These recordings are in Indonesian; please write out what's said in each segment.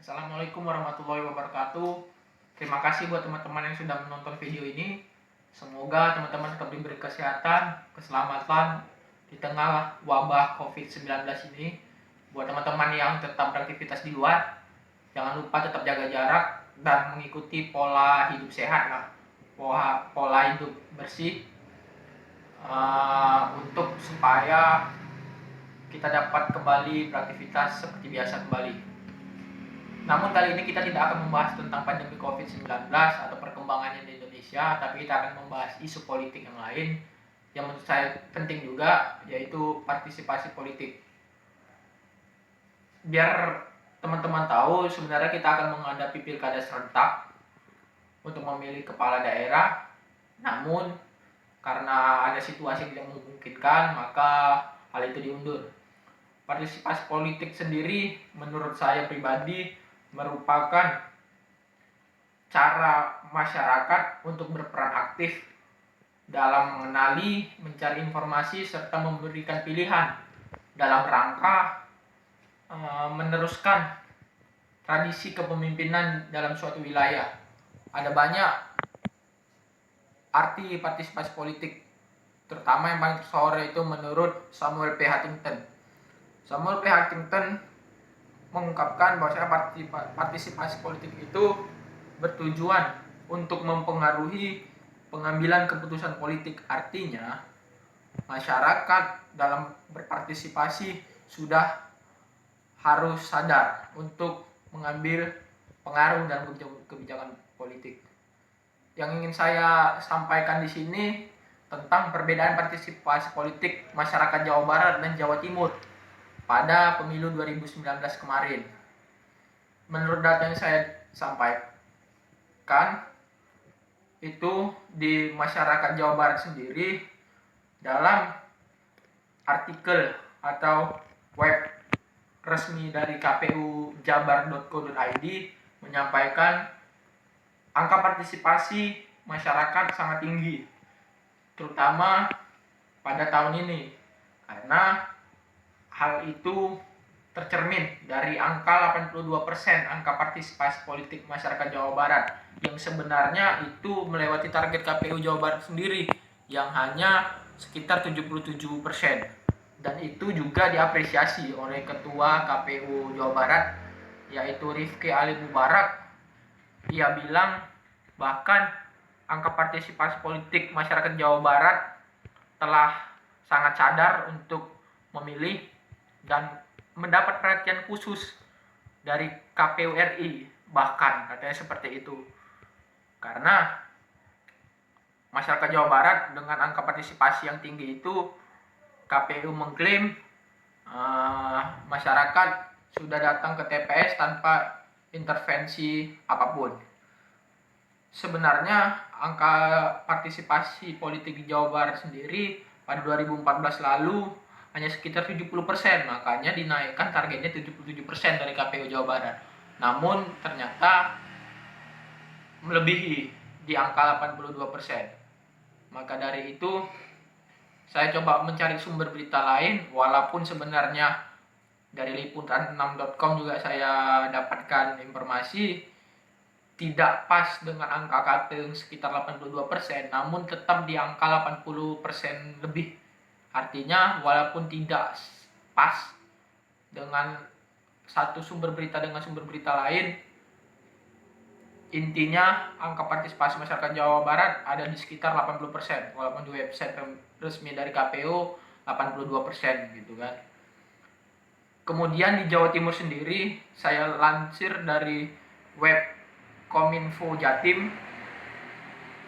Assalamualaikum warahmatullahi wabarakatuh. Terima kasih buat teman-teman yang sudah menonton video ini. Semoga teman-teman tetap diberi kesehatan, keselamatan di tengah wabah COVID-19 ini. Buat teman-teman yang tetap beraktivitas di luar, jangan lupa tetap jaga jarak dan mengikuti pola hidup sehat lah. Pola hidup bersih untuk supaya kita dapat kembali beraktivitas seperti biasa kembali. Namun kali ini kita tidak akan membahas tentang pandemi COVID-19 atau perkembangannya di Indonesia, tapi kita akan membahas isu politik yang lain yang menurut saya penting juga, yaitu partisipasi politik. Biar teman-teman tahu, sebenarnya kita akan menghadapi pilkada serentak untuk memilih kepala daerah, namun karena ada situasi yang tidak memungkinkan, maka hal itu diundur. Partisipasi politik sendiri menurut saya pribadi merupakan cara masyarakat untuk berperan aktif dalam mengenali, mencari informasi, serta memberikan pilihan dalam rangka meneruskan tradisi kepemimpinan dalam suatu wilayah. Ada banyak arti partisipasi politik, terutama yang paling tersohor itu menurut Samuel P. Huntington. Samuel P. Huntington mengungkapkan bahwa partisipasi politik itu bertujuan untuk mempengaruhi pengambilan keputusan politik. Artinya, masyarakat dalam berpartisipasi sudah harus sadar untuk mengambil pengaruh dalam kebijakan politik. Yang ingin saya sampaikan di sini tentang perbedaan partisipasi politik masyarakat Jawa Barat dan Jawa Timur pada pemilu 2019 kemarin. Menurut data yang saya sampaikan, itu di masyarakat Jawa Barat sendiri, dalam artikel atau web resmi dari kpujabar.co.id menyampaikan angka partisipasi masyarakat sangat tinggi, terutama pada tahun ini, karena hal itu tercermin dari angka 82% angka partisipasi politik masyarakat Jawa Barat, yang sebenarnya itu melewati target KPU Jawa Barat sendiri yang hanya sekitar 77%. Dan itu juga diapresiasi oleh Ketua KPU Jawa Barat, yaitu Rifki Ali Mubarak. Ia bilang bahkan angka partisipasi politik masyarakat Jawa Barat telah sangat sadar untuk memilih dan mendapat perhatian khusus dari KPU RI, bahkan katanya seperti itu. Karena masyarakat Jawa Barat dengan angka partisipasi yang tinggi itu, KPU mengklaim masyarakat sudah datang ke TPS tanpa intervensi apapun. Sebenarnya angka partisipasi politik di Jawa Barat sendiri pada 2014 lalu hanya sekitar 70%, makanya dinaikkan targetnya 77% dari KPU Jawa Barat. Namun ternyata melebihi di angka 82%. Maka dari itu saya coba mencari sumber berita lain, walaupun sebenarnya dari liputan6.com juga saya dapatkan informasi tidak pas dengan angka KPU sekitar 82%, namun tetap di angka 80% lebih. Artinya walaupun tidak pas dengan satu sumber berita dengan sumber berita lain, intinya angka partisipasi masyarakat Jawa Barat ada di sekitar 80%, walaupun di website resmi dari KPU 82% gitu kan. Kemudian di Jawa Timur sendiri, saya lansir dari web Kominfo Jatim,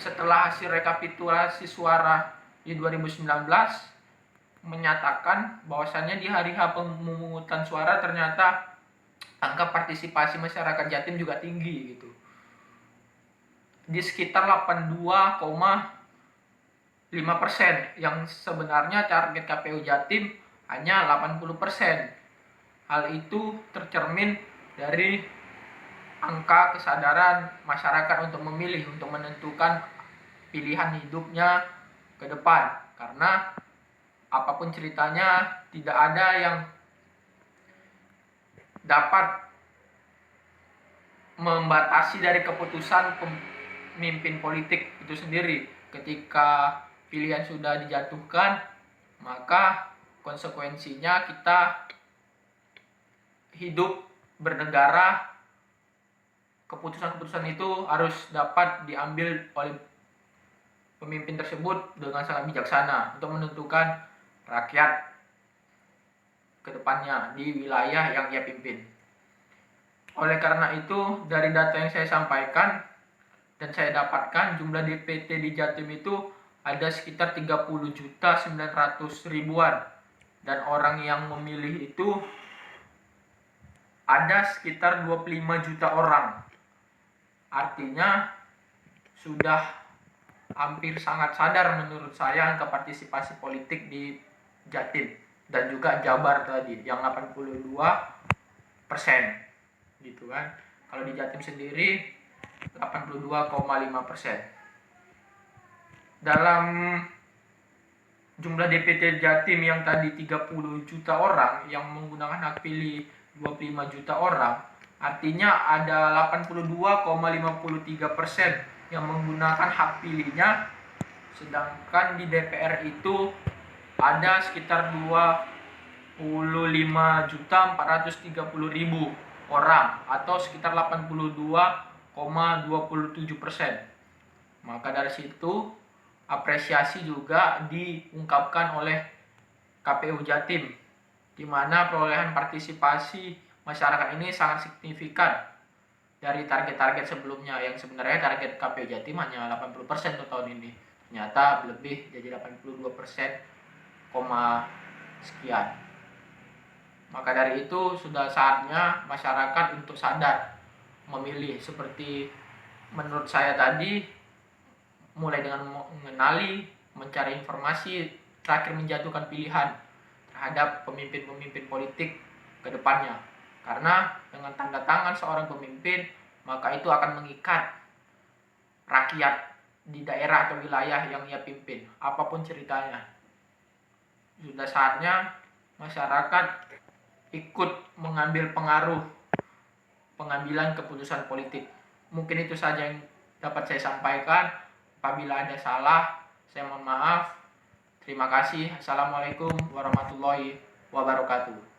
setelah hasil rekapitulasi suara di 2019 menyatakan bahwasannya di hari H pemungutan suara ternyata angka partisipasi masyarakat Jatim juga tinggi gitu. Di sekitar 82,5%, yang sebenarnya target KPU Jatim hanya 80%. Hal itu tercermin dari angka kesadaran masyarakat untuk memilih, untuk menentukan pilihan hidupnya ke depan. Karena apapun ceritanya, tidak ada yang dapat membatasi dari keputusan pemimpin politik itu sendiri. Ketika pilihan sudah dijatuhkan, maka konsekuensinya kita hidup bernegara, keputusan-keputusan itu harus dapat diambil oleh pemimpin tersebut dengan sangat bijaksana untuk menentukan rakyat ke depannya di wilayah yang ia pimpin. Oleh karena itu, dari data yang saya sampaikan dan saya dapatkan, jumlah DPT di Jatim itu ada sekitar 30.900.000-an, dan orang yang memilih itu ada sekitar 25 juta orang. Artinya sudah hampir sangat sadar menurut saya angka partisipasi politik di Jatim dan juga Jabar tadi yang 82% gitu kan. Kalau di Jatim sendiri 82,5%. Dalam jumlah DPT Jatim yang tadi 30 juta orang yang menggunakan hak pilih 25 juta orang, artinya ada 82,53% yang menggunakan hak pilihnya, sedangkan di DPR itu ada sekitar 25.430.000 orang atau sekitar 82,27%. Maka dari situ apresiasi juga diungkapkan oleh KPU Jatim, di mana perolehan partisipasi masyarakat ini sangat signifikan dari target-target sebelumnya, yang sebenarnya target KPU Jatim hanya 80% untuk tahun ini, ternyata lebih jadi 82%, sekian. Maka dari itu sudah saatnya masyarakat untuk sadar memilih, seperti menurut saya tadi, mulai dengan mengenali, mencari informasi, terakhir menjatuhkan pilihan terhadap pemimpin-pemimpin politik ke depannya. Karena dengan tanda tangan seorang pemimpin, maka itu akan mengikat rakyat di daerah atau wilayah yang ia pimpin, apapun ceritanya. Sudah saatnya masyarakat ikut mengambil pengaruh pengambilan keputusan politik. Mungkin itu saja yang dapat saya sampaikan. Apabila ada salah, saya mohon maaf. Terima kasih. Assalamualaikum warahmatullahi wabarakatuh.